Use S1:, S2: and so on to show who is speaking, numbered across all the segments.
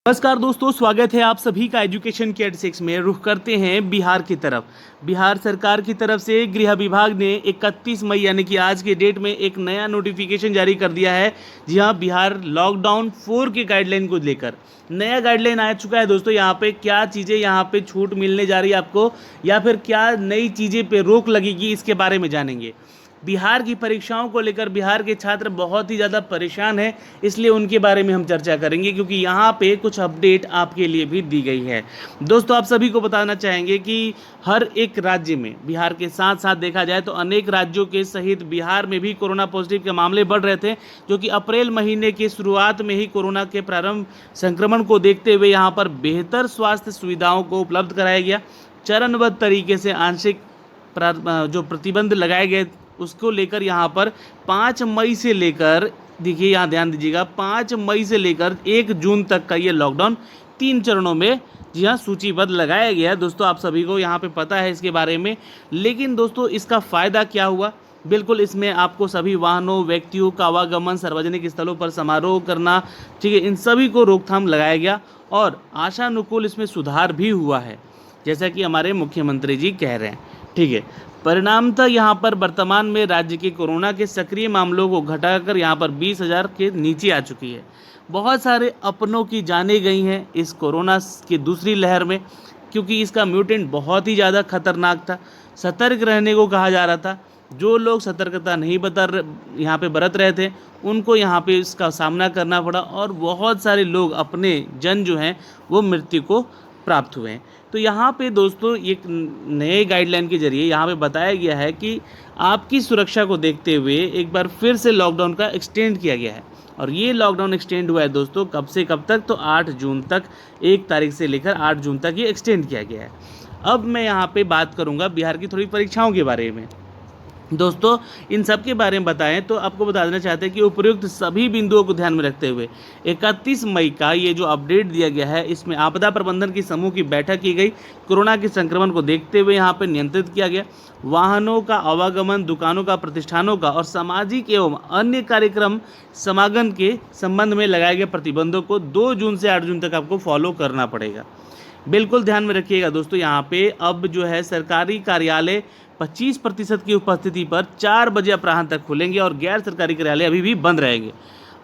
S1: नमस्कार दोस्तों, स्वागत है आप सभी का एजुकेशन के 6 में। रुख करते हैं बिहार की तरफ। बिहार सरकार की तरफ से गृह विभाग ने 31 मई यानी कि आज के डेट में एक नया नोटिफिकेशन जारी कर दिया है। जी हाँ, बिहार लॉकडाउन 4 के गाइडलाइन को लेकर नया गाइडलाइन आ चुका है। दोस्तों यहाँ पे क्या चीज़ें यहाँ पे छूट मिलने जा रही है आपको, या फिर क्या नई चीज़ें पे रोक लगेगी, इसके बारे में जानेंगे। बिहार की परीक्षाओं को लेकर बिहार के छात्र बहुत ही ज़्यादा परेशान हैं, इसलिए उनके बारे में हम चर्चा करेंगे, क्योंकि यहाँ पे कुछ अपडेट आपके लिए भी दी गई है। दोस्तों आप सभी को बताना चाहेंगे कि हर एक राज्य में, बिहार के साथ साथ देखा जाए तो अनेक राज्यों के सहित बिहार में भी कोरोना पॉजिटिव के मामले बढ़ रहे थे, जो कि अप्रैल महीने की शुरुआत में ही कोरोना के प्रारंभ संक्रमण को देखते हुए यहाँ पर बेहतर स्वास्थ्य सुविधाओं को उपलब्ध कराया गया। चरणबद्ध तरीके से आंशिक जो प्रतिबंध लगाए गए उसको लेकर यहाँ पर 5 मई से लेकर, देखिए यहाँ ध्यान दीजिएगा, 5 मई से लेकर 1 जून तक का ये लॉकडाउन 3 चरणों में, जी हाँ, सूचीबद्ध लगाया गया है। दोस्तों आप सभी को यहाँ पे पता है इसके बारे में, लेकिन दोस्तों इसका फ़ायदा क्या हुआ? बिल्कुल, इसमें आपको सभी वाहनों, व्यक्तियों का आवागमन, सार्वजनिक स्थलों पर समारोह करना, ठीक है, इन सभी को रोकथाम लगाया गया और आशानुकूल इसमें सुधार भी हुआ है, जैसा कि हमारे मुख्यमंत्री जी कह रहे हैं। ठीक है, परिणामतः यहाँ पर वर्तमान में राज्य के कोरोना के सक्रिय मामलों को घटाकर यहाँ पर 20,000 के नीचे आ चुकी है। बहुत सारे अपनों की जानें गई हैं इस कोरोना की दूसरी लहर में, क्योंकि इसका म्यूटेंट बहुत ही ज़्यादा खतरनाक था। सतर्क रहने को कहा जा रहा था। जो लोग सतर्कता नहीं यहाँ पे बरत रहे थे, उनको यहाँ पे इसका सामना करना पड़ा और बहुत सारे लोग अपने जन जो हैं वो मृत्यु को प्राप्त हुए हैं। तो यहाँ पे दोस्तों एक नए गाइडलाइन के जरिए यहाँ पे बताया गया है कि आपकी सुरक्षा को देखते हुए एक बार फिर से लॉकडाउन का एक्सटेंड किया गया है। और ये लॉकडाउन एक्सटेंड हुआ है दोस्तों, कब से कब तक? तो 8 जून तक, 1 तारीख से लेकर 8 जून तक ये एक्सटेंड किया गया है। अब मैं यहाँ पे बात करूँगा बिहार की थोड़ी परीक्षाओं के बारे में। दोस्तों इन सब के बारे में बताएं तो आपको बता देना चाहते हैं कि उपयुक्त सभी बिंदुओं को ध्यान में रखते हुए 31 मई का ये जो अपडेट दिया गया है, इसमें आपदा प्रबंधन की समूह की बैठक की गई। कोरोना के संक्रमण को देखते हुए यहाँ पर नियंत्रित किया गया। वाहनों का आवागमन, दुकानों का, प्रतिष्ठानों का और सामाजिक एवं अन्य कार्यक्रम समागम के संबंध में लगाए गए प्रतिबंधों को 2 जून से 8 जून तक आपको फॉलो करना पड़ेगा। बिल्कुल ध्यान में रखिएगा दोस्तों, यहाँ पे अब जो है सरकारी कार्यालय 25% की उपस्थिति पर 4 बजे अपराह्न तक खुलेंगे और गैर सरकारी कार्यालय अभी भी बंद रहेंगे।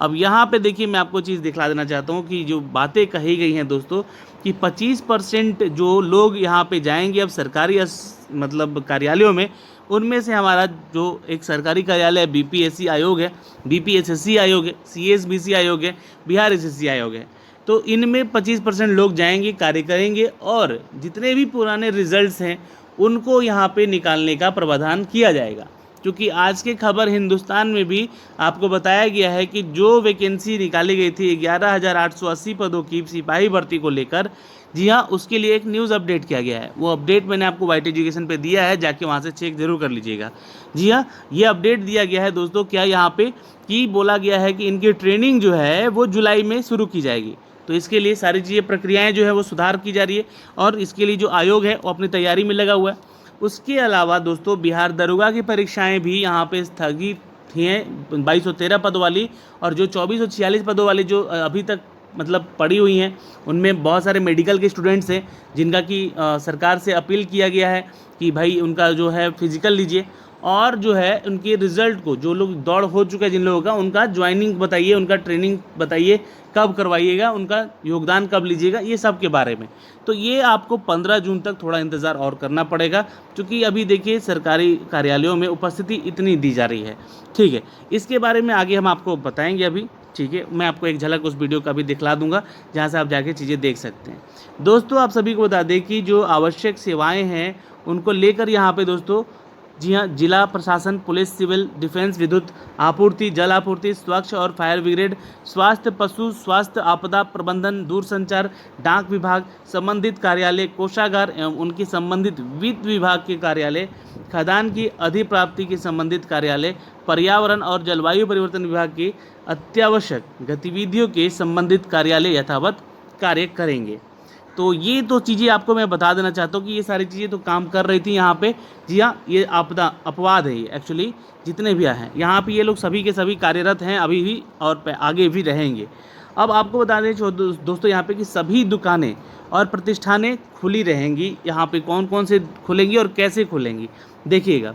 S1: अब यहाँ पे देखिए, मैं आपको चीज़ दिखला देना चाहता हूँ कि जो बातें कही गई हैं दोस्तों, कि 25% जो लोग यहाँ पे जाएंगे अब सरकारी मतलब कार्यालयों में, उनमें से हमारा जो एक सरकारी कार्यालय बीपीएससी आयोग है, बीपीएसएससी आयोग है, सीएसबीसी आयोग है, बिहार एसएससी आयोग है, तो इनमें 25% लोग जाएंगे, कार्य करेंगे और जितने भी पुराने रिजल्ट्स हैं उनको यहाँ पे निकालने का प्रावधान किया जाएगा। क्योंकि आज के खबर हिंदुस्तान में भी आपको बताया गया है कि जो वैकेंसी निकाली गई थी 11,880 पदों की सिपाही भर्ती को लेकर, जी हाँ, उसके लिए एक न्यूज़ अपडेट किया गया है। वो अपडेट मैंने आपको वाइट एजुकेशन पे दिया है, जाके वहाँ से चेक जरूर कर लीजिएगा। जी हाँ, ये अपडेट दिया गया है दोस्तों, क्या यहाँ पे कि बोला गया है कि इनकी ट्रेनिंग जो है वो जुलाई में शुरू की जाएगी। तो इसके लिए सारी चीज़ें, प्रक्रियाएं जो है वो सुधार की जा रही है और इसके लिए जो आयोग है वो अपनी तैयारी में लगा हुआ है। उसके अलावा दोस्तों बिहार दरोगा की परीक्षाएं भी यहाँ पे स्थगित हैं, 2213 पद वाली, और जो 2446 पदों वाली जो अभी तक मतलब पड़ी हुई हैं, उनमें बहुत सारे मेडिकल के स्टूडेंट्स हैं जिनका कि सरकार से अपील किया गया है कि भाई उनका जो है फिजिकल लीजिए, और जो है उनके रिज़ल्ट को, जो लोग दौड़ हो चुका है जिन लोगों का, उनका ज्वाइनिंग बताइए, उनका ट्रेनिंग बताइए, कब करवाइएगा, उनका योगदान कब लीजिएगा, ये सब के बारे में। तो ये आपको 15 जून तक थोड़ा इंतज़ार और करना पड़ेगा, क्योंकि अभी देखिए सरकारी कार्यालयों में उपस्थिति इतनी दी जा रही है। ठीक है, इसके बारे में आगे हम आपको बताएंगे अभी। ठीक है, मैं आपको एक झलक उस वीडियो का भी दिखला दूंगा जहाँ से आप जाके चीज़ें देख सकते हैं। दोस्तों आप सभी को बता दें कि जो आवश्यक सेवाएँ हैं उनको लेकर यहाँ पर दोस्तों, जी हाँ, जिला प्रशासन, पुलिस, सिविल डिफेंस, विद्युत आपूर्ति, जल आपूर्ति, स्वच्छ और फायर ब्रिगेड, स्वास्थ्य, पशु स्वास्थ्य, आपदा प्रबंधन, दूरसंचार, डाक विभाग, संबंधित कार्यालय, कोषागार एवं उनकी संबंधित वित्त विभाग के कार्यालय, खदान की अधिप्राप्ति के संबंधित कार्यालय, पर्यावरण और जलवायु परिवर्तन विभाग की अत्यावश्यक गतिविधियों के संबंधित कार्यालय यथावत कार्य करेंगे। तो ये तो चीज़ें आपको मैं बता देना चाहता हूँ कि ये सारी चीज़ें तो काम कर रही थी यहाँ पे। जी हाँ, ये आपदा अपवाद है, ये एक्चुअली जितने भी हैं यहाँ पे ये लोग सभी के सभी कार्यरत हैं अभी भी और आगे भी रहेंगे। अब आपको बता दें दोस्तों यहाँ पे कि सभी दुकानें और प्रतिष्ठानें खुली रहेंगी। यहाँ पे कौन कौन से खुलेंगी और कैसे खुलेंगी देखिएगा।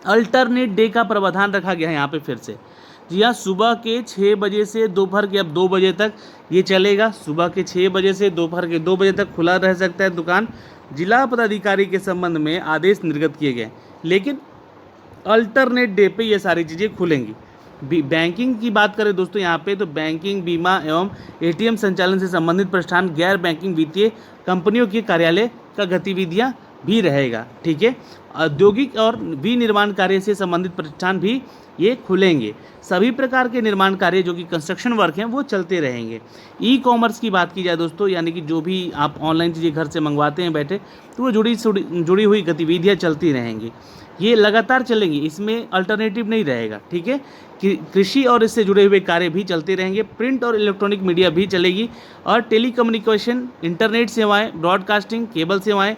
S1: अल्टरनेट डे का प्रावधान रखा गया है यहाँ पे फिर से। जी हाँ, सुबह के 6 बजे से दोपहर के अब 2 बजे तक ये चलेगा। सुबह के 6 बजे से दोपहर के 2 बजे तक खुला रह सकता है दुकान। जिला पदाधिकारी के संबंध में आदेश निर्गत किए गए, लेकिन अल्टरनेट डे पे ये सारी चीज़ें खुलेंगी। बैंकिंग की बात करें दोस्तों यहाँ पे, तो बैंकिंग, बीमा एवं एटीएम संचालन से संबंधित प्रतिष्ठान, गैर बैंकिंग वित्तीय कंपनियों के कार्यालय का गतिविधियाँ भी रहेगा। ठीक है, औद्योगिक और विनिर्माण कार्य से संबंधित प्रतिष्ठान भी ये खुलेंगे। सभी प्रकार के निर्माण कार्य जो कि कंस्ट्रक्शन वर्क हैं वो चलते रहेंगे। ई कॉमर्स की बात की जाए दोस्तों, यानी कि जो भी आप ऑनलाइन चीज़ें घर से मंगवाते हैं बैठे, तो वो जुड़ी हुई गतिविधियाँ चलती रहेंगी। ये लगातार चलेंगी, इसमें अल्टरनेटिव नहीं रहेगा। ठीक है, कृषि और इससे जुड़े हुए कार्य भी चलते रहेंगे। प्रिंट और इलेक्ट्रॉनिक मीडिया भी चलेगी, और टेलीकम्युनिकेशन, इंटरनेट सेवाएं, ब्रॉडकास्टिंग, केबल सेवाएं।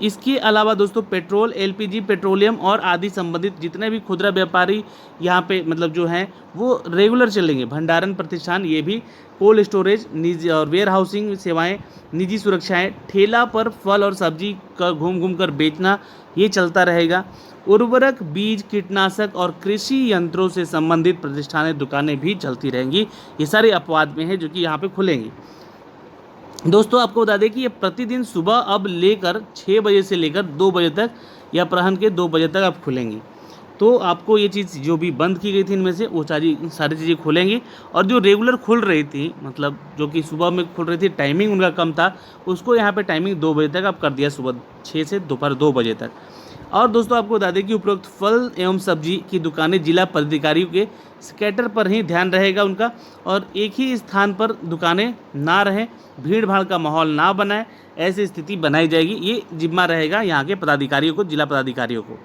S1: इसके अलावा दोस्तों पेट्रोल, एलपीजी, पेट्रोलियम और आदि संबंधित जितने भी खुदरा व्यापारी यहाँ पे मतलब जो हैं वो रेगुलर चलेंगे। भंडारण प्रतिष्ठान ये भी, कोल्ड स्टोरेज, निजी और वेयर हाउसिंग सेवाएं, निजी सुरक्षाएं, ठेला पर फल और सब्जी का घूम कर बेचना ये चलता रहेगा। उर्वरक, बीज, कीटनाशक और कृषि यंत्रों से संबंधित प्रतिष्ठानें, दुकानें भी चलती रहेंगी। ये सारे अपवाद में हैं जो कि यहाँ पे खुलेंगी। दोस्तों आपको बता दें कि ये प्रतिदिन सुबह अब लेकर 6 बजे से लेकर 2 बजे तक या अपराह्न के 2 बजे तक अब खुलेंगी। तो आपको ये चीज़ जो भी बंद की गई थी इनमें से वो सारी चीज़ें खुलेंगी, और जो रेगुलर खुल रही थी, मतलब जो कि सुबह में खुल रही थी, टाइमिंग उनका कम था, उसको यहाँ पे टाइमिंग 2 बजे तक अब कर दिया, सुबह 6 से दोपहर 2 बजे तक। और दोस्तों आपको बता दें कि उपरोक्त फल एवं सब्जी की दुकानें जिला पदाधिकारियों के स्कैटर पर ही ध्यान रहेगा उनका, और एक ही स्थान पर दुकानें ना रहें, भीड़ भाड़ का माहौल ना बनाए, ऐसी स्थिति बनाई जाएगी। ये जिम्मा रहेगा यहाँ के पदाधिकारियों को, जिला पदाधिकारियों को।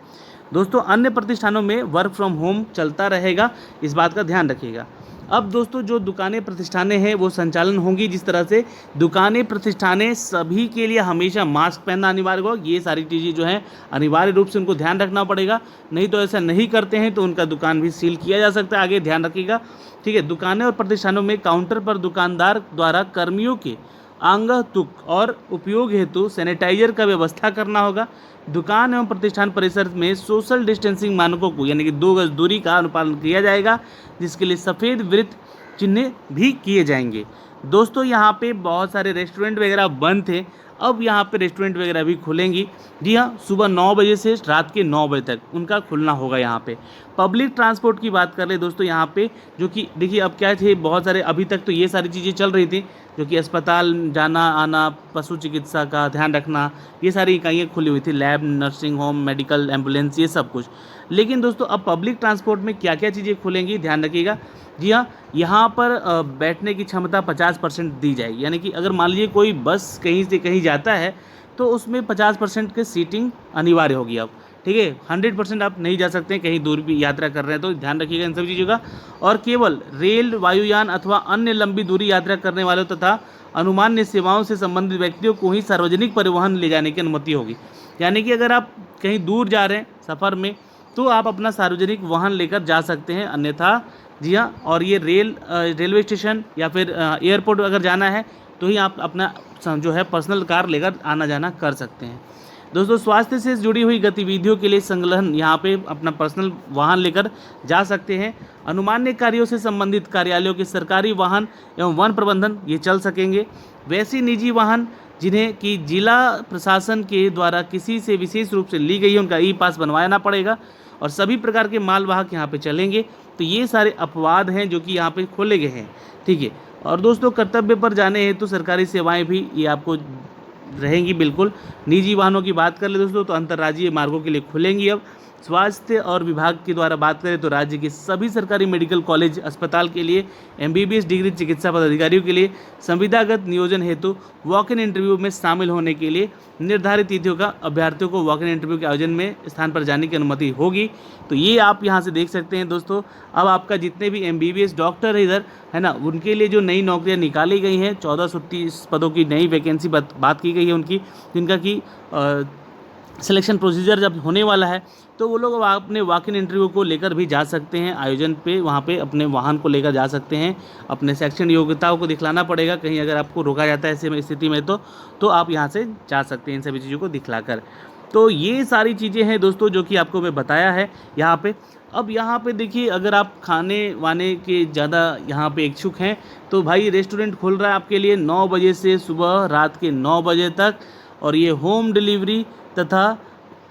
S1: दोस्तों अन्य प्रतिष्ठानों में वर्क फ्रॉम होम चलता रहेगा, इस बात का ध्यान रखिएगा। अब दोस्तों जो दुकानें प्रतिष्ठानें हैं वो संचालन होंगी जिस तरह से। दुकानें प्रतिष्ठानें सभी के लिए हमेशा मास्क पहनना अनिवार्य होगा। ये सारी चीज़ें जो हैं अनिवार्य रूप से उनको ध्यान रखना पड़ेगा, नहीं तो ऐसा नहीं करते हैं तो उनका दुकान भी सील किया जा सकता है, आगे ध्यान रखिएगा। ठीक है, दुकानें और प्रतिष्ठानों में काउंटर पर दुकानदार द्वारा कर्मियों के अंग, तुक और उपयोग हेतु सैनिटाइजर का व्यवस्था करना होगा। दुकान एवं प्रतिष्ठान परिसर में सोशल डिस्टेंसिंग मानकों को, यानी कि 2 गज दूरी का अनुपालन किया जाएगा, जिसके लिए सफ़ेद वृत्त चिन्ह भी किए जाएंगे। दोस्तों यहाँ पे बहुत सारे रेस्टोरेंट वगैरह बंद थे, अब यहाँ पे रेस्टोरेंट वगैरह भी खुलेंगी। जी हाँ, सुबह 9 बजे से रात के 9 बजे तक उनका खुलना होगा यहाँ पे। पब्लिक ट्रांसपोर्ट की बात कर ले दोस्तों यहाँ पे, जो कि देखिए अब क्या थे, बहुत सारे अभी तक तो ये सारी चीज़ें चल रही थी, जो कि अस्पताल जाना आना, पशु चिकित्सा का ध्यान रखना, ये सारी इकाइयाँ खुली हुई थी, lab, nursing home, medical, ambulance, ये सब कुछ। लेकिन दोस्तों अब पब्लिक ट्रांसपोर्ट में क्या क्या चीज़ें खुलेंगी ध्यान रखिएगा। जी हाँ, यहाँ पर बैठने की क्षमता 50% दी जाएगी, यानी कि अगर मान लीजिए कोई बस कहीं से कहीं जाता है तो उसमें 50% की सीटिंग अनिवार्य होगी अब। ठीक है, 100% आप नहीं जा सकते हैं, कहीं दूर भी यात्रा कर रहे हैं तो ध्यान रखिएगा इन सभी चीज़ों का। और केवल रेल, वायुयान अथवा अन्य लंबी दूरी यात्रा करने वालों तथा अनुमान्य सेवाओं से संबंधित व्यक्तियों को ही सार्वजनिक परिवहन ले जाने की अनुमति होगी। यानी कि अगर आप कहीं दूर जा रहे हैं सफ़र में तो आप अपना सार्वजनिक वाहन लेकर जा सकते हैं, अन्यथा जी हाँ, और ये रेलवे स्टेशन या फिर एयरपोर्ट अगर जाना है तो ही आप अपना जो है पर्सनल कार लेकर आना जाना कर सकते हैं। दोस्तों स्वास्थ्य से जुड़ी हुई गतिविधियों के लिए संलग्न यहाँ पे अपना पर्सनल वाहन लेकर जा सकते हैं। अनुमान्य कार्यों से संबंधित कार्यालयों के सरकारी वाहन एवं वन प्रबंधन ये चल सकेंगे। वैसे निजी वाहन जिन्हें कि जिला प्रशासन के द्वारा किसी से विशेष रूप से ली गई है, उनका ई पास बनवाना पड़ेगा, और सभी प्रकार के मालवाहक यहाँ पे चलेंगे। तो ये सारे अपवाद हैं जो कि यहाँ पे खोले गए हैं। ठीक है, और दोस्तों कर्तव्य पर जाने हेतु तो सरकारी सेवाएं भी ये आपको रहेंगी बिल्कुल। निजी वाहनों की बात कर ले दोस्तों तो अंतर्राज्यीय मार्गों के लिए खुलेंगी अब। स्वास्थ्य और विभाग के द्वारा बात करें तो राज्य के सभी सरकारी मेडिकल कॉलेज अस्पताल के लिए MBBS डिग्री चिकित्सा पदाधिकारियों के लिए संविदागत नियोजन हेतु वॉक इन इंटरव्यू में शामिल होने के लिए निर्धारित तिथियों का अभ्यर्थियों को वॉक इन इंटरव्यू के आयोजन में स्थान पर जाने की अनुमति होगी। तो ये आप यहाँ से देख सकते हैं दोस्तों। अब आपका जितने भी MBBS डॉक्टर है इधर है ना, उनके लिए जो नई नौकरियाँ निकाली गई हैं, 1430 पदों की नई वैकेंसी बात की गई है उनकी, जिनका कि सिलेक्शन प्रोसीजर जब होने वाला है तो वो लोग अब अपने वॉक इन इंटरव्यू को लेकर भी जा सकते हैं आयोजन पे, वहाँ पे अपने वाहन को लेकर जा सकते हैं। अपने शैक्षणिक योग्यताओं को दिखलाना पड़ेगा, कहीं अगर आपको रोका जाता है ऐसे स्थिति में तो आप यहाँ से जा सकते हैं इन सभी चीज़ों को दिखलाकर। तो ये सारी चीज़ें हैं दोस्तों जो कि आपको मैं बताया है यहाँ पे। अब यहाँ पे देखिए, अगर आप खाने वाने के ज़्यादा यहाँ पे इच्छुक हैं तो भाई रेस्टोरेंट खुल रहा है आपके लिए 9 बजे से सुबह रात के 9 बजे तक, और ये होम डिलीवरी तथा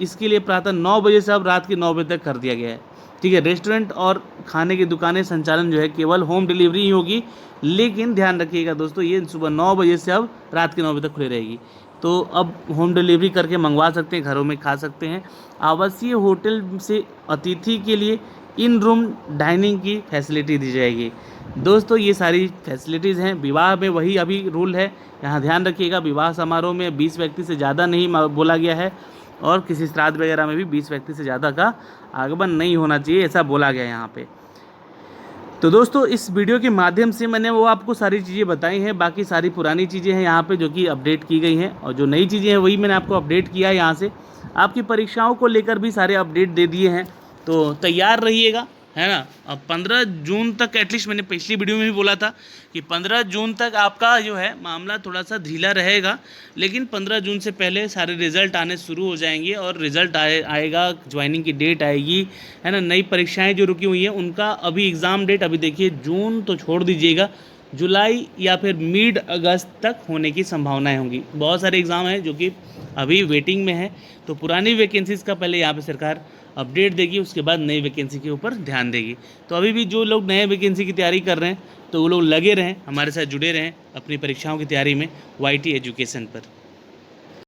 S1: इसके लिए प्रातः 9 बजे से अब रात के 9 बजे तक कर दिया गया है। ठीक है, रेस्टोरेंट और खाने की दुकानें संचालन जो है केवल होम डिलीवरी ही होगी, लेकिन ध्यान रखिएगा दोस्तों ये सुबह 9 बजे से अब रात के 9 बजे तक खुली रहेगी। तो अब होम डिलीवरी करके मंगवा सकते हैं, घरों में खा सकते हैं। आवासीय होटल से अतिथि के लिए इन रूम डाइनिंग की फैसिलिटी दी जाएगी। दोस्तों ये सारी फैसिलिटीज़ हैं। विवाह में वही अभी रूल है, यहाँ ध्यान रखिएगा, विवाह समारोह में 20 व्यक्ति से ज़्यादा नहीं बोला गया है, और किसी श्राद्ध वगैरह में भी 20 व्यक्ति से ज़्यादा का आगमन नहीं होना चाहिए, ऐसा बोला गया है यहाँ पे। तो दोस्तों इस वीडियो के माध्यम से मैंने वो आपको सारी चीज़ें बताई हैं, बाकी सारी पुरानी चीज़ें हैं यहाँ पे जो कि अपडेट की गई हैं, और जो नई चीज़ें हैं वही मैंने आपको अपडेट किया है यहाँ से। आपकी परीक्षाओं को लेकर भी सारे अपडेट दे दिए हैं, तो तैयार रहिएगा, है ना। अब 15 जून तक, एटलीस्ट मैंने पिछली वीडियो में भी बोला था कि 15 जून तक आपका जो है मामला थोड़ा सा ढीला रहेगा, लेकिन 15 जून से पहले सारे रिज़ल्ट आने शुरू हो जाएंगे, और रिज़ल्ट आएगा, ज्वाइनिंग की डेट आएगी, है ना। नई परीक्षाएं जो रुकी हुई हैं उनका अभी एग्ज़ाम डेट, अभी देखिए जून तो छोड़ दीजिएगा, जुलाई या फिर मिड अगस्त तक होने की संभावनाएँ होंगी। बहुत सारे एग्ज़ाम हैं जो कि अभी वेटिंग में है, तो पुरानी वैकेंसीज़ का पहले यहाँ पे सरकार अपडेट देगी, उसके बाद नई वैकेंसी के ऊपर ध्यान देगी। तो अभी भी जो लोग नए वैकेंसी की तैयारी कर रहे हैं तो वो लोग लगे रहें, हमारे साथ जुड़े रहें अपनी परीक्षाओं की तैयारी में YT एजुकेशन पर।